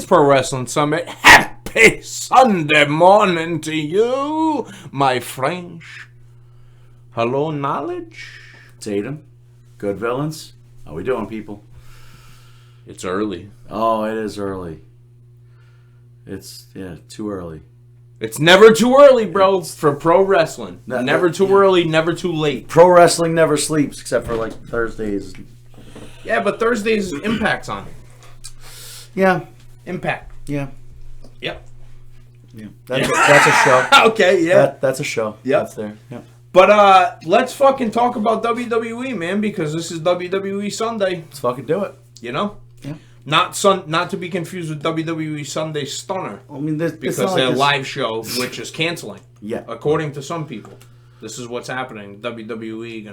Pro Wrestling Summit. Happy Sunday morning to you, my French. Hello, knowledge. Tatum. Good villains. How we doing, people? It's early. Oh, it is early. It's, too early. It's never too early, bro, for pro wrestling. Never too early, never too late. Pro wrestling never sleeps, except for, like, Thursdays. Yeah, but Thursdays Impact's on. Yeah. Impact. Yeah. Yep. Yeah. That's a show. Okay, yeah. That's a show. Yep. That's there. Yep. But let's fucking talk about WWE, man, because this is WWE Sunday. Let's fucking do it. You know? Yeah. Not to be confused with WWE Sunday Stunner. I mean, because their live show, which is canceling. Yeah. According to some people. This is what's happening. WWE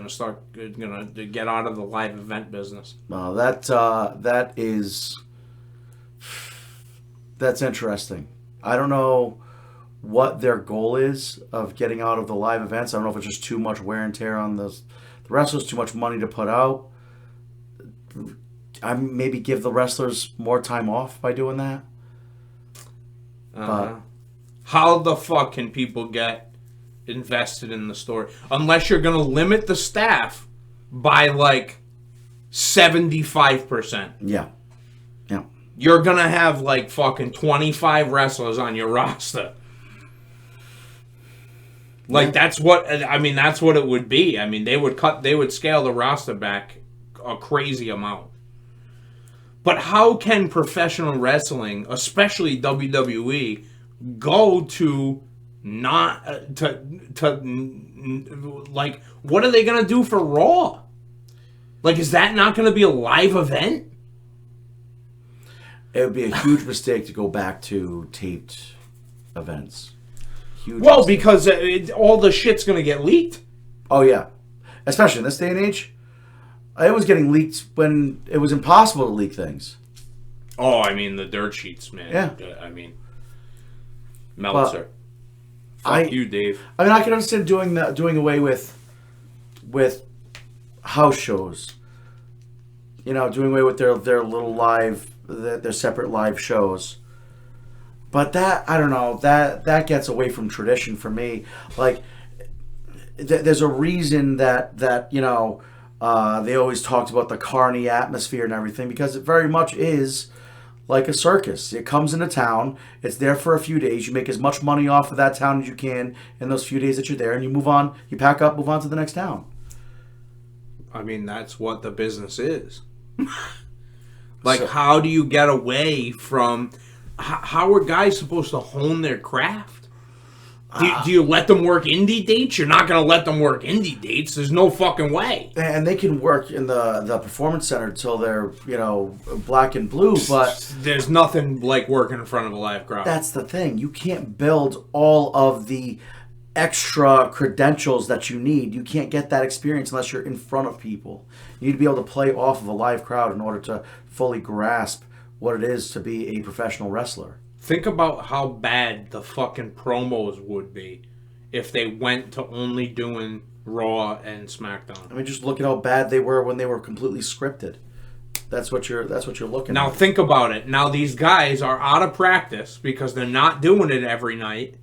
gonna get out of the live event business. Well, that's interesting. I don't know what their goal is of getting out of the live events. I don't know if it's just too much wear and tear on the wrestlers, too much money to put out. I maybe give the wrestlers more time off by doing that. But how the fuck can people get invested in the story unless you're going to limit the staff by like 75%? Yeah. Yeah. You're going to have like fucking 25 wrestlers on your roster. Like that's what it would be. I mean, they would scale the roster back a crazy amount. But how can professional wrestling, especially WWE, go to not like what are they gonna do for Raw? Like, is that not gonna be a live event? It would be a huge mistake to go back to taped events. Huge well, mistake. because all the shit's gonna get leaked. Oh yeah, especially in this day and age. It was getting leaked when it was impossible to leak things. Oh, I mean the dirt sheets, man. Yeah. I mean Meltzer. Fuck you, Dave. I mean, I can understand doing away with house shows. You know, doing away with their little their separate live shows. But that, I don't know, that gets away from tradition for me. Like, there's a reason that you know. They always talked about the carny atmosphere and everything because it very much is like a circus. It comes into town. It's there for a few days. You make as much money off of that town as you can in those few days that you're there, and you move on. You pack up, move on to the next town. I mean, that's what the business is. Like, so, how do you get away from... How are guys supposed to hone their craft? Do you let them work indie dates? You're not going to let them work indie dates. There's no fucking way. And they can work in the performance center until they're, you know, black and blue, but... There's nothing like working in front of a live crowd. That's the thing. You can't build all of the extra credentials that you need. You can't get that experience unless you're in front of people. You need to be able to play off of a live crowd in order to fully grasp what it is to be a professional wrestler. Think about how bad the fucking promos would be if they went to only doing Raw and SmackDown. I mean, just look at how bad they were when they were completely scripted. That's what you're looking now, at. Now think about it. Now these guys are out of practice because they're not doing it every night,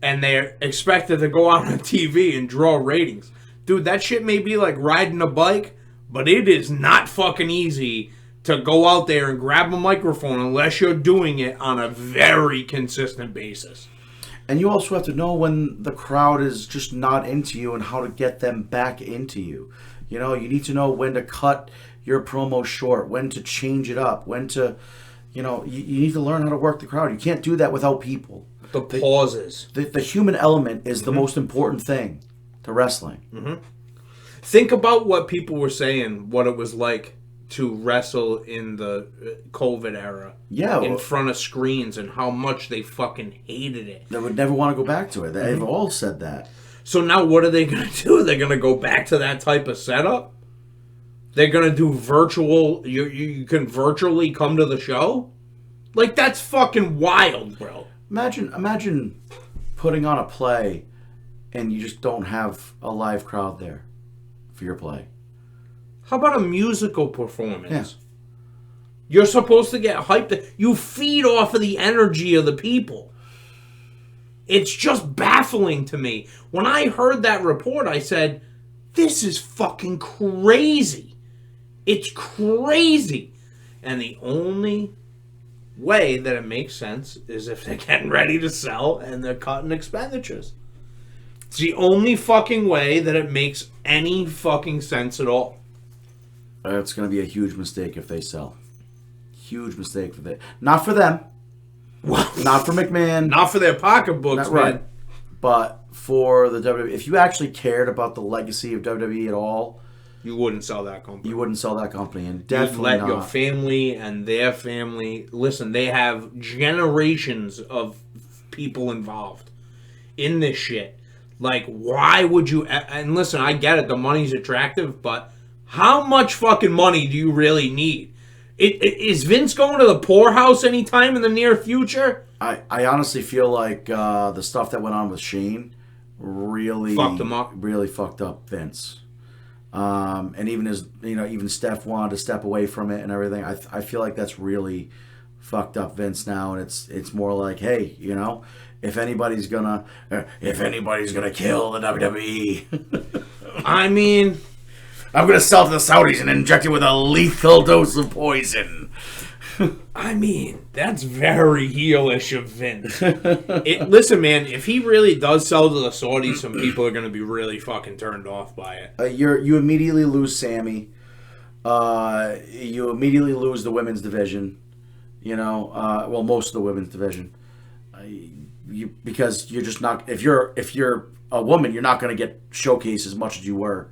and they're expected to go out on TV and draw ratings. Dude, that shit may be like riding a bike, but it is not fucking easy to go out there and grab a microphone unless you're doing it on a very consistent basis. And you also have to know when the crowd is just not into you and how to get them back into you. You know, you need to know when to cut your promo short, when to change it up, when to, you know, you need to learn how to work the crowd. You can't do that without people. The pauses. The human element is the most important thing to wrestling. Mm-hmm. Think about what people were saying, what it was like to wrestle in the COVID era. Yeah. In front of screens and how much they fucking hated it. They would never want to go back to it. They've all said that. So now what are they going to do? They're going to go back to that type of setup? They're going to do virtual... You can virtually come to the show? Like, that's fucking wild, bro. Imagine putting on a play and you just don't have a live crowd there for your play. How about a musical performance? Yeah. You're supposed to get hyped. You feed off of the energy of the people. It's just baffling to me. When I heard that report, I said, this is fucking crazy. It's crazy. And the only way that it makes sense is if they're getting ready to sell and they're cutting expenditures. It's the only fucking way that it makes any fucking sense at all. It's going to be a huge mistake if they sell. Huge mistake for that. Not for them. Not for McMahon. Not for their pocketbooks, man. Right. But for the WWE. If you actually cared about the legacy of WWE at all, you wouldn't sell that company. You wouldn't sell that company, and definitely you'd let your family and their family. Listen, they have generations of people involved in this shit. Like, why would you? And listen, I get it. The money's attractive, but how much fucking money do you really need? Is Vince going to the poorhouse anytime in the near future? I honestly feel like the stuff that went on with Shane really fucked him up. Really fucked up Vince. And even even Steph wanted to step away from it and everything. I feel like that's really fucked up Vince now, and it's more like, hey, if anybody's gonna kill the WWE, I mean, I'm gonna sell to the Saudis and inject it with a lethal dose of poison. I mean, that's very heelish of Vince. Listen, man, if he really does sell to the Saudis, some people are going to be really fucking turned off by it. You immediately lose Sammy. You immediately lose the women's division. Most of the women's division. Because you're just not. If you're a woman, you're not going to get showcased as much as you were.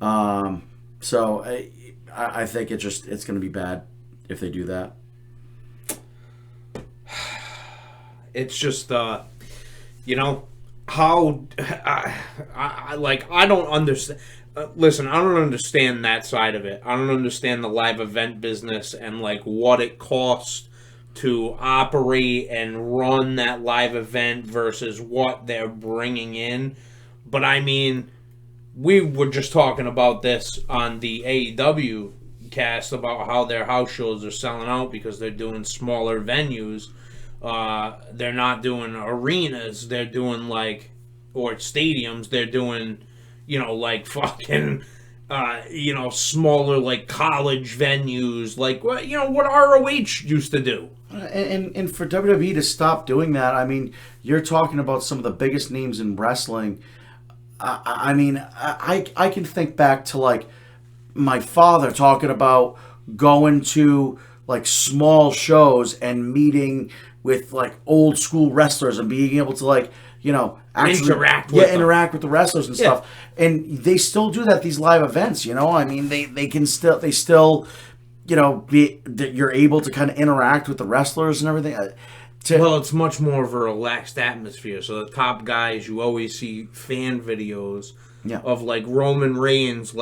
So I think it's going to be bad if they do that. It's just, how I don't understand. Listen, I don't understand that side of it. I don't understand the live event business and what it costs to operate and run that live event versus what they're bringing in. But I mean, we were just talking about this on the AEW cast about how their house shows are selling out because they're doing smaller venues. They're not doing arenas. They're doing or stadiums. They're doing, fucking, smaller college venues, what ROH used to do. And for WWE to stop doing that, I mean, you're talking about some of the biggest names in wrestling. I can think back to my father talking about going to small shows and meeting with old school wrestlers and being able to actually interact with the wrestlers and stuff. And they still do that, these live events, I mean, they still you're able to kind of interact with the wrestlers and everything. Well, it's much more of a relaxed atmosphere. So the top guys, you always see fan videos of Roman Reigns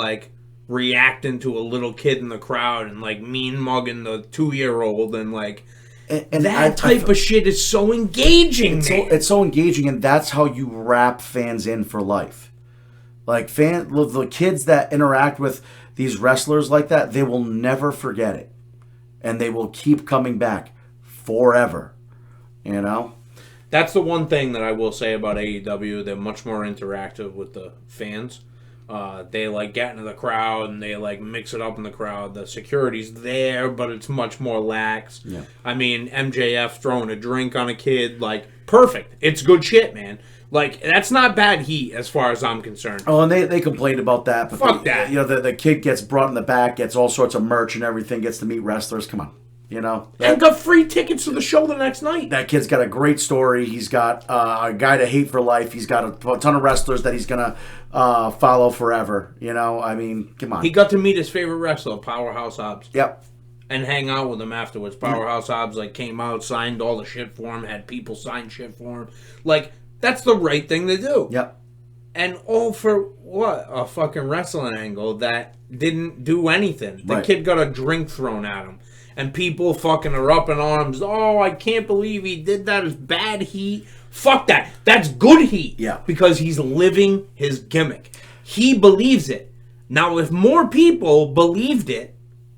reacting to a little kid in the crowd and mean mugging the 2-year-old and that type of shit is so engaging. It's so engaging, and that's how you wrap fans in for life. The kids that interact with these wrestlers like that, they will never forget it, and they will keep coming back forever. That's the one thing that I will say about AEW. They're much more interactive with the fans. They get into the crowd and they mix it up in the crowd. The security's there, but it's much more lax. Yeah. I mean, MJF throwing a drink on a kid, perfect. It's good shit, man. That's not bad heat as far as I'm concerned. Oh, and they complained about that. But fuck that. The kid gets brought in the back, gets all sorts of merch and everything, gets to meet wrestlers. Come on. And got free tickets to the show the next night. That kid's got a great story. He's got a guy to hate for life. He's got a ton of wrestlers that he's going to follow forever. I mean, come on. He got to meet his favorite wrestler, Powerhouse Hobbs. Yep. And hang out with him afterwards. Powerhouse Hobbs came out, signed all the shit for him, had people sign shit for him. That's the right thing to do. Yep. And all for what? A fucking wrestling angle that didn't do anything. The kid got a drink thrown at him. And people fucking are up in arms. Oh, I can't believe he did that. It's bad heat. Fuck that. That's good heat. Yeah. Because he's living his gimmick. He believes it. Now, if more people believed it,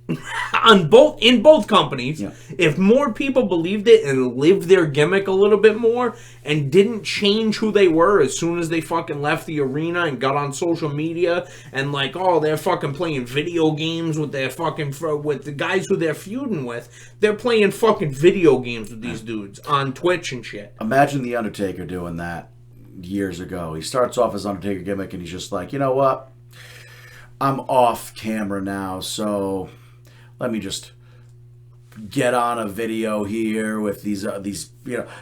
in both companies, if more people believed it and lived their gimmick a little bit more and didn't change who they were as soon as they fucking left the arena and got on social media and like, oh, they're fucking playing video games with their fucking with the guys who they're feuding with, they're playing fucking video games with these dudes on Twitch and shit. Imagine the Undertaker doing that years ago. He starts off his Undertaker gimmick and he's just like, you know what? I'm off camera now, so let me just get on a video here with these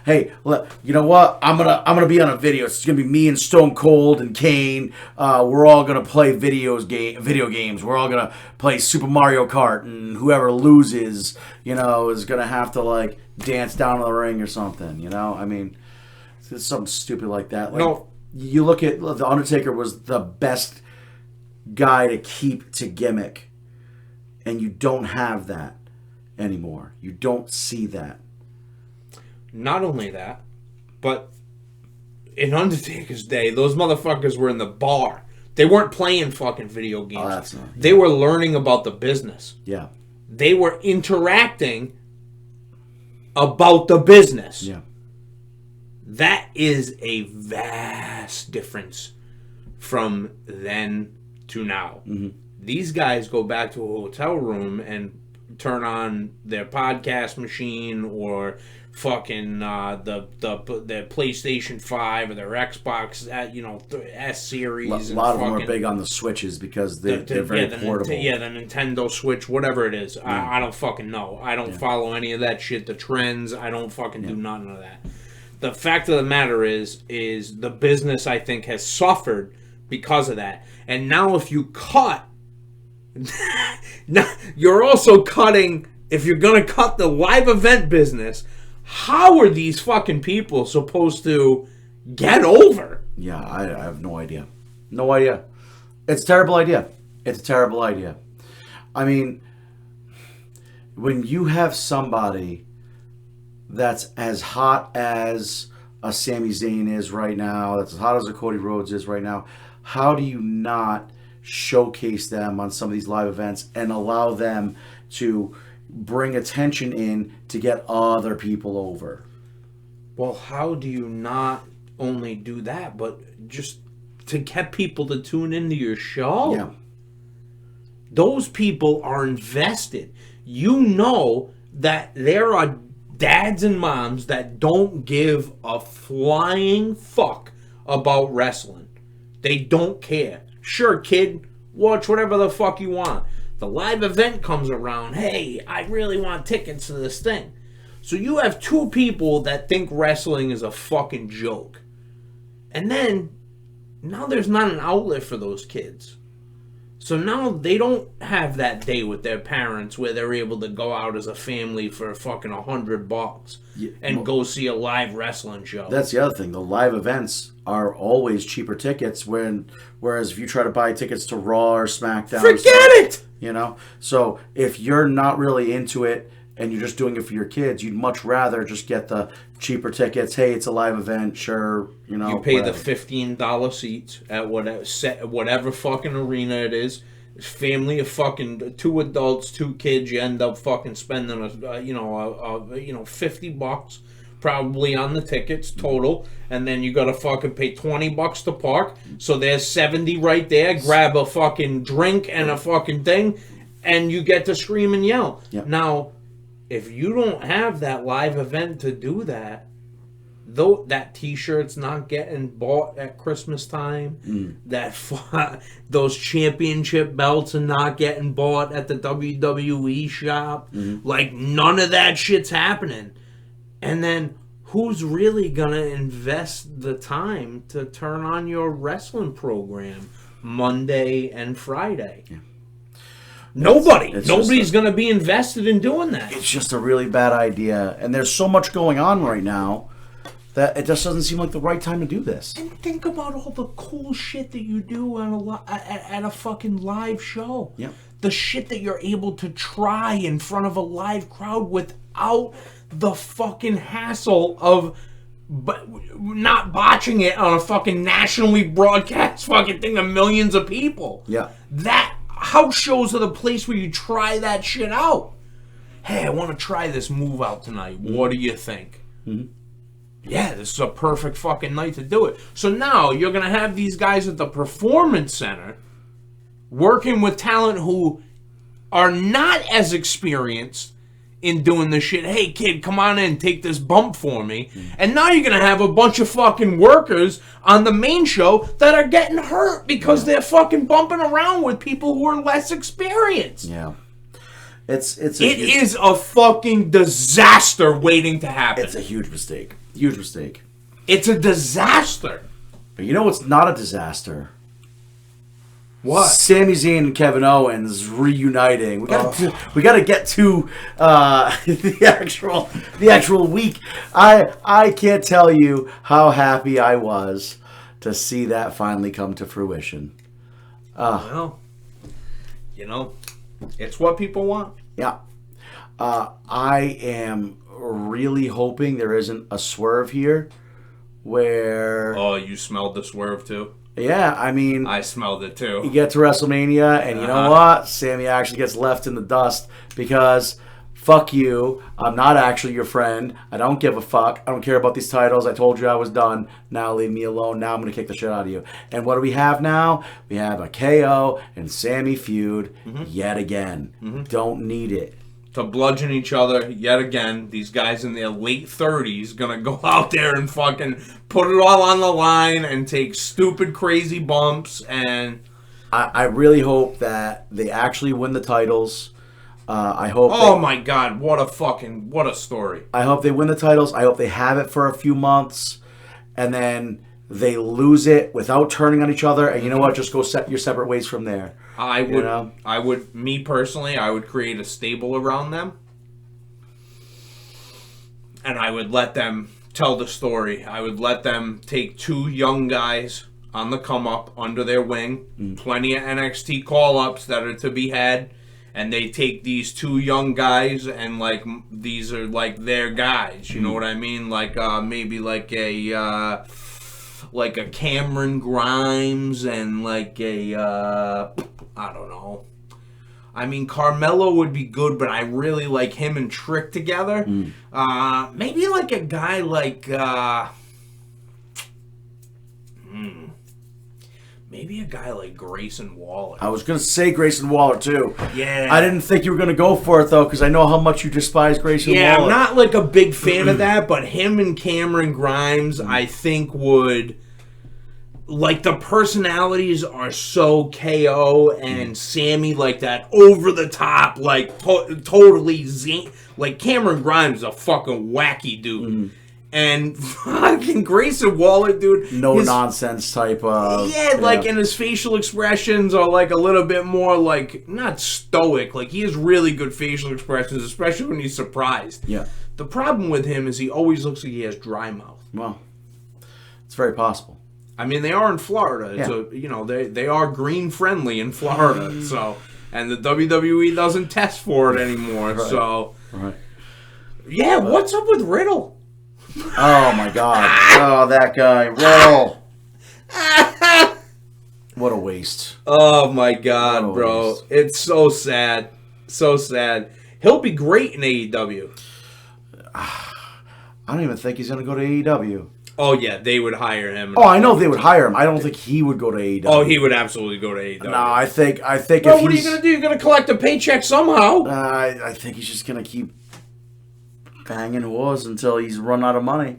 hey, you know what? I'm gonna be on a video. It's gonna be me and Stone Cold and Kane. We're all gonna play video games. We're all gonna play Super Mario Kart, and whoever loses, is gonna have to like dance down the ring or something. I mean, it's something stupid like that. Like, No, you look at the Undertaker was the best guy to keep to gimmick. And you don't have that anymore. You don't see that. not only that, but in Undertaker's day, those motherfuckers were in the bar. They weren't playing fucking video games. Oh, that's not, They were learning about the business. Yeah. They were interacting about the business. Yeah. That is a vast difference from then to now. Mm-hmm. These guys go back to a hotel room and turn on their podcast machine or fucking the PlayStation 5 or their Xbox, S series. A lot of them are big on the Switches because they're very portable. The Nintendo Switch, whatever it is. Yeah. I don't fucking know. I don't follow any of that shit. The trends. I don't fucking do none of that. The fact of the matter is the business, I think, has suffered because of that. And now if you cut, now you're also cutting, if you're going to cut the live event business, how are these fucking people supposed to get over? Yeah, I have no idea. No idea. It's a terrible idea. It's a terrible idea. I mean, when you have somebody that's as hot as a Sami Zayn is right now, that's as hot as a Cody Rhodes is right now, how do you not showcase them on some of these live events and allow them to bring attention in to get other people over? Well, how do you not only do that, but just to get people to tune into your show? Yeah. Those people are invested. You know that there are dads and moms that don't give a flying fuck about wrestling. They don't care. Sure, kid, watch whatever the fuck you want. The live event comes around. Hey, I really want tickets to this thing. So you have two people that think wrestling is a fucking joke. And then, now there's not an outlet for those kids. So now they don't have that day with their parents where they're able to go out as a family for fucking $100 and go see a live wrestling show. That's the other thing. The live events are always cheaper tickets, whereas if you try to buy tickets to Raw or SmackDown, forget it! So if you're not really into it and you're just doing it for your kids, you'd much rather just get the cheaper tickets. Hey, it's a live event, sure, You pay whatever. the $15 seats at whatever fucking arena it is. Family of fucking 2 adults, 2 kids. You end up fucking spending $50 probably on the tickets total, and then you gotta fucking pay $20 to park. So there's 70 right there. Grab a fucking drink and a fucking thing, and you get to scream and yell. Yep. Now, if you don't have that live event to do that, though, that T-shirt's not getting bought at Christmas time. Those championship belts are not getting bought at the WWE shop. Like, none of that shit's happening. And then, who's really gonna invest the time to turn on your wrestling program Monday and Friday? Yeah. Nobody. Nobody's going to be invested in doing that. It's just a really bad idea. And there's so much going on right now that it just doesn't seem like the right time to do this. And think about all the cool shit that you do at a fucking live show. Yeah. The shit that you're able to try in front of a live crowd without the fucking hassle of not botching it on a fucking nationally broadcast fucking thing to millions of people. Yeah. house shows are the place where you try that shit out. Hey, I want to try this move out tonight. What do you think? Mm-hmm. Yeah, this is a perfect fucking night to do it. So now you're going to have these guys at the Performance Center working with talent who are not as experienced in doing this shit. Hey, kid, come on in, take this bump for me. And now you're going to have a bunch of fucking workers on the main show that are getting hurt because they're fucking bumping around with people who are less experienced. Yeah. It is a fucking disaster waiting to happen. It's a huge mistake. Huge mistake. It's a disaster. But you know what's not a disaster? What? Sami Zayn and Kevin Owens reuniting. We got to get to the actual week. I can't tell you how happy I was to see that finally come to fruition. Well, you know, it's what people want. Yeah. I am really hoping there isn't a swerve here where... Oh, you smelled the swerve too? Yeah, I mean... I smelled it too. You get to WrestleMania, and you know what? Sammy actually gets left in the dust because, fuck you, I'm not actually your friend. I don't give a fuck. I don't care about these titles. I told you I was done. Now leave me alone. Now I'm going to kick the shit out of you. And what do we have now? We have a KO and Sammy feud yet again. Mm-hmm. Don't need it. To bludgeon each other yet again. These guys in their late 30s gonna go out there and fucking put it all on the line and take stupid, crazy bumps. And I really hope that they actually win the titles. I hope. Oh my God! What a story! I hope they win the titles. I hope they have it for a few months, and then they lose it without turning on each other. And you know what? Just go set your separate ways from there. I would, me personally, I would create a stable around them. And I would let them tell the story. I would let them take two young guys on the come up under their wing. Plenty of NXT call-ups that are to be had. And they take these two young guys and, like, these are, like, their guys. You know what I mean? Like, maybe like a Cameron Grimes and like a... I don't know. I mean, Carmelo would be good, but I really like him and Trick together. Maybe like a guy like... maybe a guy like Grayson Waller. I was going to say Grayson Waller, too. Yeah. I didn't think you were going to go for it, though, because I know how much you despise Grayson Waller. Yeah, I'm not like a big fan of that, but him and Cameron Grimes, I think would... Like, the personalities are so KO and Sammy, like, that over-the-top, like, totally like, Cameron Grimes is a fucking wacky dude. And fucking Grayson Waller, dude. No-nonsense type of... Yeah, like, and his facial expressions are, like, a little bit more, like, not stoic. Like, he has really good facial expressions, especially when he's surprised. Yeah. The problem with him is he always looks like he has dry mouth. Well, it's very possible. I mean, they are in Florida. It's they are green friendly in Florida. So, and the WWE doesn't test for it anymore. Right. So, yeah. What's up with Riddle? Oh my God! Oh, that guy, Riddle. What a waste! Oh my God, bro! Waste. It's so sad, so sad. He'll be great in AEW. I don't even think he's going to go to AEW. Oh, yeah, they would hire him. Oh, I know they would hire him. I don't think he would go to AEW. Oh, he would absolutely go to AEW. No, I think well, if what are you going to do? You're going to collect a paycheck somehow. I think he's just going to keep banging wars until he's run out of money.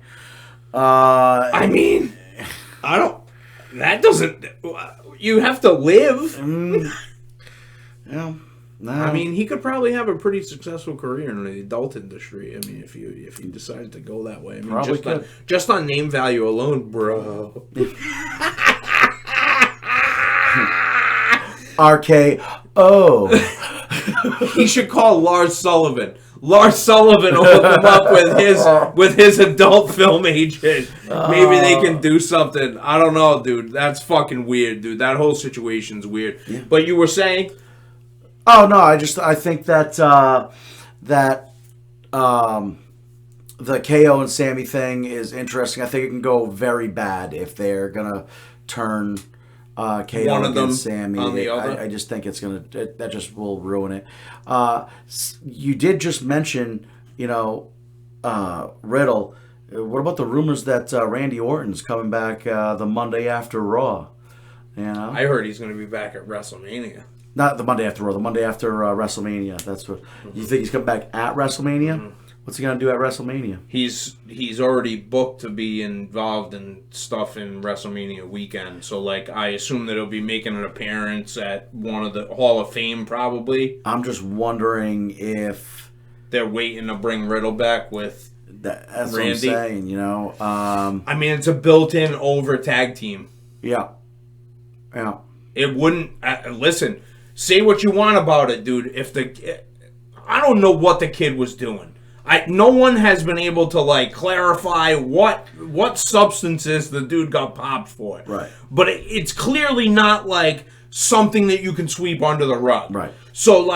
I mean, I don't... That doesn't... You have to live. Yeah. No. I mean, he could probably have a pretty successful career in the adult industry. I mean, if he decided to go that way, I mean, probably just on name value alone, bro. RKO. He should call Lars Sullivan. Lars Sullivan will hook him up with his adult film agent. Maybe they can do something. I don't know, dude. That's fucking weird, dude. That whole situation's weird. Yeah. But you were saying. Oh no! I think that the KO and Sammy thing is interesting. I think it can go very bad if they're gonna turn KO One of them against Sammy. on the other. I just think that just will ruin it. You did just mention, Riddle. What about the rumors that Randy Orton's coming back the Monday after Raw? I heard he's going to be back at WrestleMania. Not the Monday after Raw, the Monday after WrestleMania. That's what you think he's coming back at WrestleMania. Mm-hmm. What's he gonna do at WrestleMania? He's already booked to be involved in stuff in WrestleMania weekend. So I assume that he'll be making an appearance at one of the Hall of Fame probably. I'm just wondering if they're waiting to bring Riddle back with that's Randy. What I'm saying. I mean, it's a built-in over tag team. Yeah. It wouldn't listen. Say what you want about it, dude. I don't know what the kid was doing. No one has been able to clarify what substances the dude got popped for. Right. But it's clearly not something that you can sweep under the rug. Right. So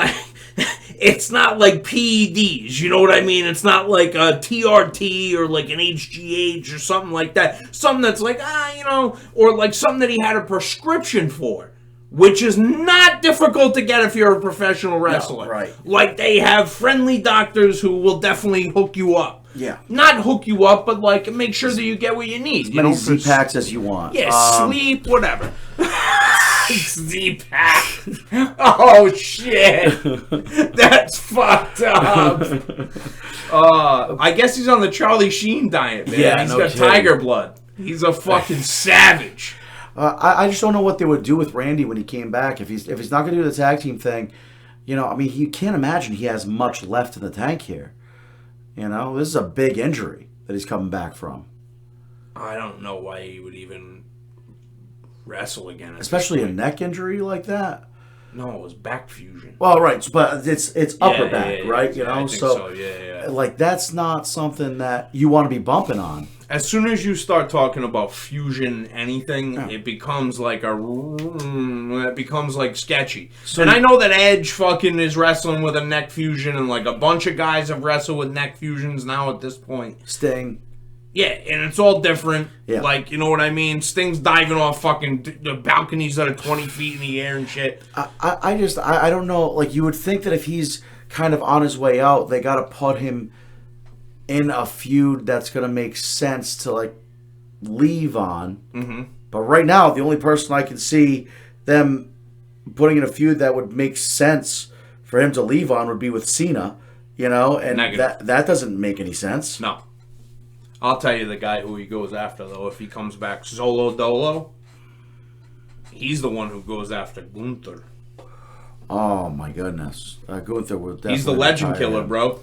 it's not like PEDs, you know what I mean? It's not like a TRT or an HGH or something like that. Something that's or something that he had a prescription for. Which is not difficult to get if you're a professional wrestler. No, right. They have friendly doctors who will definitely hook you up. Yeah. Not hook you up, but make sure that you get what you need. As many Z-packs as you want. Yeah, sleep, whatever. Z-pack. Oh, shit. That's fucked up. I guess he's on the Charlie Sheen diet, man. Yeah, He's got tiger blood. He's a fucking savage. I just don't know what they would do with Randy when he came back. If he's not going to do the tag team thing, you can't imagine he has much left in the tank here. This is a big injury that he's coming back from. I don't know why he would even wrestle again. Especially a neck injury like that. No, it was back fusion. Well, right, but it's upper back, right? I think so. Yeah. That's not something that you want to be bumping on. As soon as you start talking about fusion anything, it becomes it becomes sketchy. So, and I know that Edge fucking is wrestling with a neck fusion, and a bunch of guys have wrestled with neck fusions now at this point. Sting. Yeah, and it's all different. Yeah. You know what I mean? Sting's diving off fucking the balconies that are 20 feet in the air and shit. I don't know. You would think that if he's kind of on his way out, they got to put him in a feud that's going to make sense to leave on. Mm-hmm. But right now, the only person I can see them putting in a feud that would make sense for him to leave on would be with Cena, and that doesn't make any sense. No. I'll tell you the guy who he goes after, though, if he comes back. Solo Dolo. He's the one who goes after Gunther. Oh, my goodness. Gunther would definitely... He's the legend killer, bro.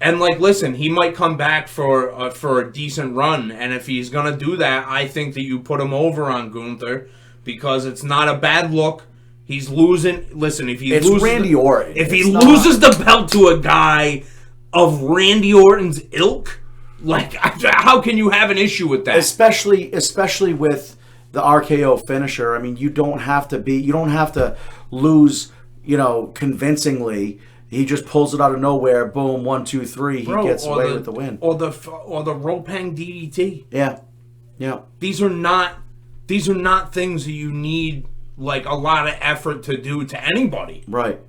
And, listen, he might come back for a decent run. And if he's going to do that, I think that you put him over on Gunther. Because it's not a bad look. He's losing... Listen, if he loses... Randy Orton. If he loses the belt to a guy of Randy Orton's ilk, how can you have an issue with that? Especially with the RKO finisher. I mean, you don't have to lose, convincingly. He just pulls it out of nowhere. Boom, 1, 2, 3. He gets away with the win. Or the rope hang DDT. Yeah. These are not things that you need a lot of effort to do to anybody. Right.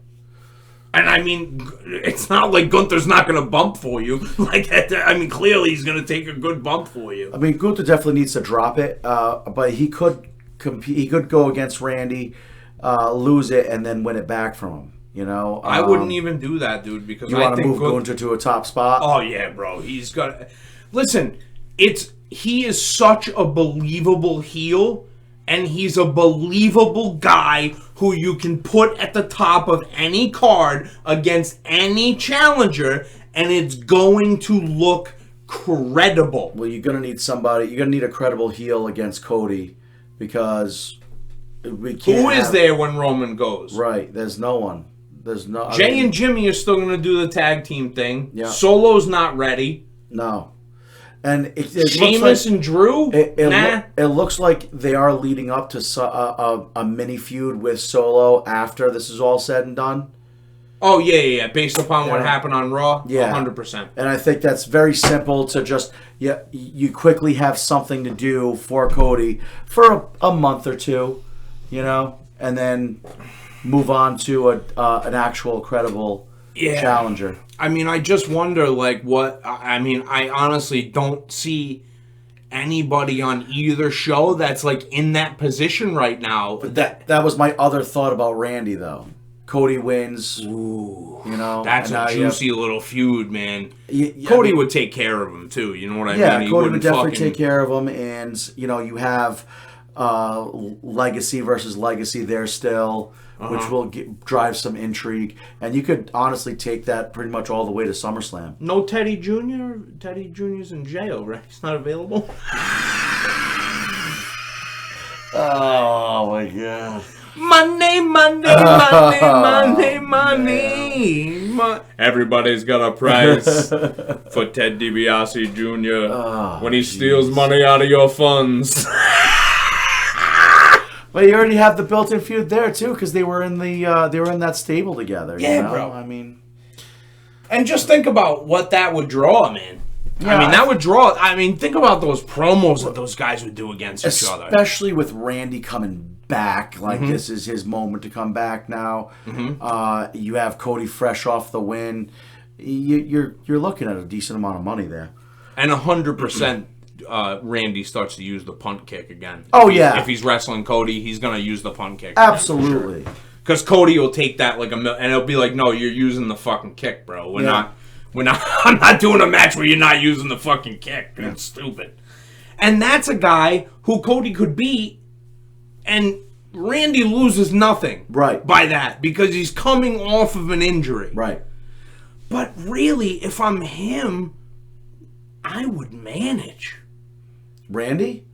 And I mean, it's not like Gunther's not going to bump for you. Clearly he's going to take a good bump for you. I mean, Gunther definitely needs to drop it, but he could compete. He could go against Randy, lose it, and then win it back from him. I wouldn't even do that, dude, because you want to move Gunther to a top spot. Oh yeah, bro. He's got. Listen, he is such a believable heel. And he's a believable guy who you can put at the top of any card against any challenger, and it's going to look credible. Well, you're going to need somebody. You're going to need a credible heel against Cody because we can't. Who is there when Roman goes? Right. There's no one. Jay and Jimmy are still going to do the tag team thing. Yeah. Solo's not ready. No. And it Sheamus and Drew? It looks like they are leading up to a mini feud with Solo after this is all said and done. Oh, yeah. Based upon what happened on Raw? Yeah. 100%. And I think that's very simple to just, you quickly have something to do for Cody for a month or two, and then move on to an actual credible challenger. I mean, I just wonder, I honestly don't see anybody on either show that's, in that position right now. But that was my other thought about Randy, though. Cody wins. Ooh. That's a juicy little feud, man. Yeah, Cody would take care of him, too. You know what I mean? Yeah, Cody would definitely take care of him. And, you have legacy versus legacy there still, which will drive some intrigue. And you could honestly take that pretty much all the way to SummerSlam. No Teddy Jr.? Teddy Jr.'s in jail, right? He's not available? Oh, my God. Money. Everybody's got a price for Ted DiBiase Jr. when he steals money out of your funds. But you already have the built-in feud there too, because they were in that stable together. Yeah, bro. I mean, and just think about what that would draw, man. Yeah, I mean, that would draw. I mean, think about those promos that those guys would do against each other. Especially with Randy coming back, this is his moment to come back now. You have Cody fresh off the win. You're looking at a decent amount of money there. And 100%, Randy starts to use the punt kick again. If he's wrestling Cody, he's gonna use the punt kick. Absolutely. Because Cody will take that and it'll be like, no, you're using the fucking kick, bro. We're not. I'm not doing a match where you're not using the fucking kick. It's stupid. And that's a guy who Cody could beat, and Randy loses nothing by that because he's coming off of an injury. Right. But really, if I'm him, I would manage. Randy?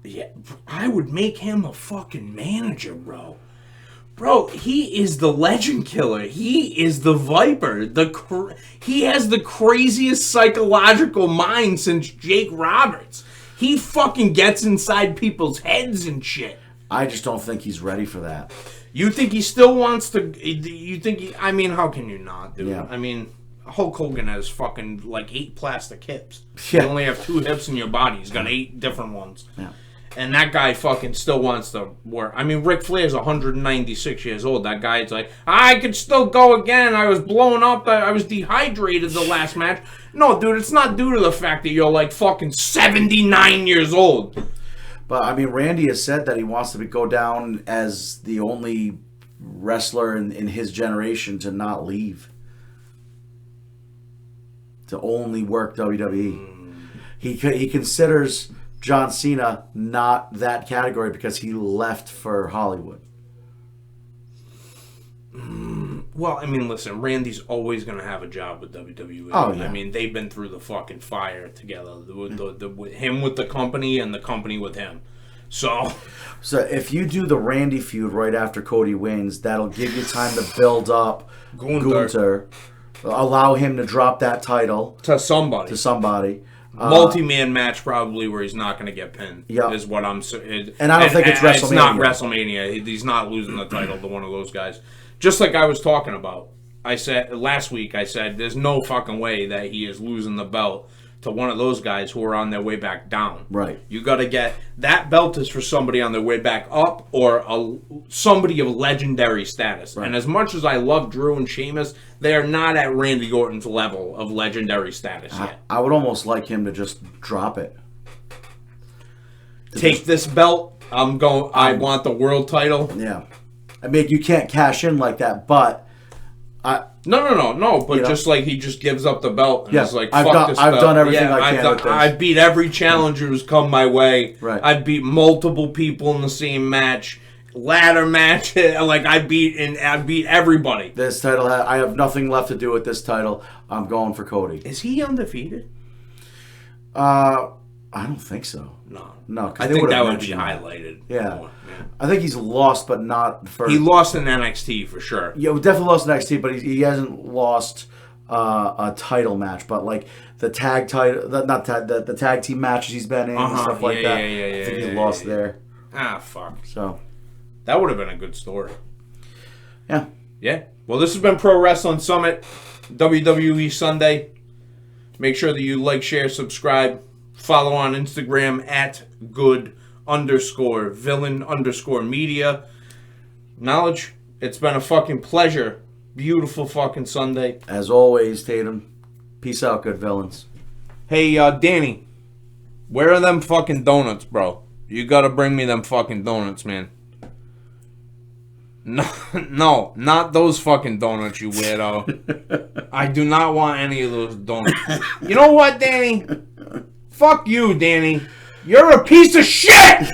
Yeah, I would make him a fucking manager, bro. Bro, he is the legend killer. He is the Viper. He has the craziest psychological mind since Jake Roberts. He fucking gets inside people's heads and shit. I just don't think he's ready for that. You think he still wants to... I mean, how can you not, dude? Yeah. I mean, Hulk Hogan has fucking 8 plastic hips. Yeah. You only have 2 hips in your body. He's got 8 different ones. Yeah. And that guy fucking still wants to work. I mean, Ric Flair's 196 years old. That guy's like, I could still go again. I was blown up. I was dehydrated the last match. No, dude, it's not due to the fact that you're fucking 79 years old. But, I mean, Randy has said that he wants to go down as the only wrestler in his generation to not leave. To only work WWE. He considers John Cena not that category because he left for Hollywood. Well, I mean, listen, Randy's always going to have a job with WWE. Oh, yeah. I mean, they've been through the fucking fire together. Him with the company and the company with him. So if you do the Randy feud right after Cody wins, that'll give you time to build up Gunther. Allow him to drop that title to somebody. Multi-man match probably where he's not going to get pinned. Yep. Is what I'm saying. And I don't think it's WrestleMania. It's not WrestleMania. He's not losing the title to one of those guys. Just like I was talking about. I said last week, there's no fucking way that he is losing the belt to one of those guys who are on their way back down. Right. You got to get that belt is for somebody on their way back up or somebody of legendary status. Right. And as much as I love Drew and Sheamus, they are not at Randy Orton's level of legendary status yet. I would almost like him to just drop it. Take this belt. I want the world title. Yeah. I mean, you can't cash in like that, but No. But just like he just gives up the belt and is like, fuck this belt. I've done everything I can with this. I beat every challenger who's come my way. Right. I beat multiple people in the same match. Ladder match. I beat everybody. This title, I have nothing left to do with this title. I'm going for Cody. Is he undefeated? I don't think so. No. I think that would be highlighted. Yeah. I think he's lost, but not for... He lost in NXT for sure. Yeah, definitely lost in NXT, but he hasn't lost a title match. But the tag title, the tag team matches he's been in and stuff like that. I think he lost there. Ah, fuck. So that would have been a good story. Yeah. Yeah. Well, this has been Pro Wrestling Summit, WWE Sunday. Make sure that you like, share, subscribe. Follow on Instagram at good_villain_media. Knowledge, it's been a fucking pleasure. Beautiful fucking Sunday. As always, Tatum. Peace out, good villains. Hey, Danny, where are them fucking donuts, bro? You gotta bring me them fucking donuts, man. No, not those fucking donuts, you weirdo. I do not want any of those donuts. You know what, Danny? Fuck you, Danny. You're a piece of shit!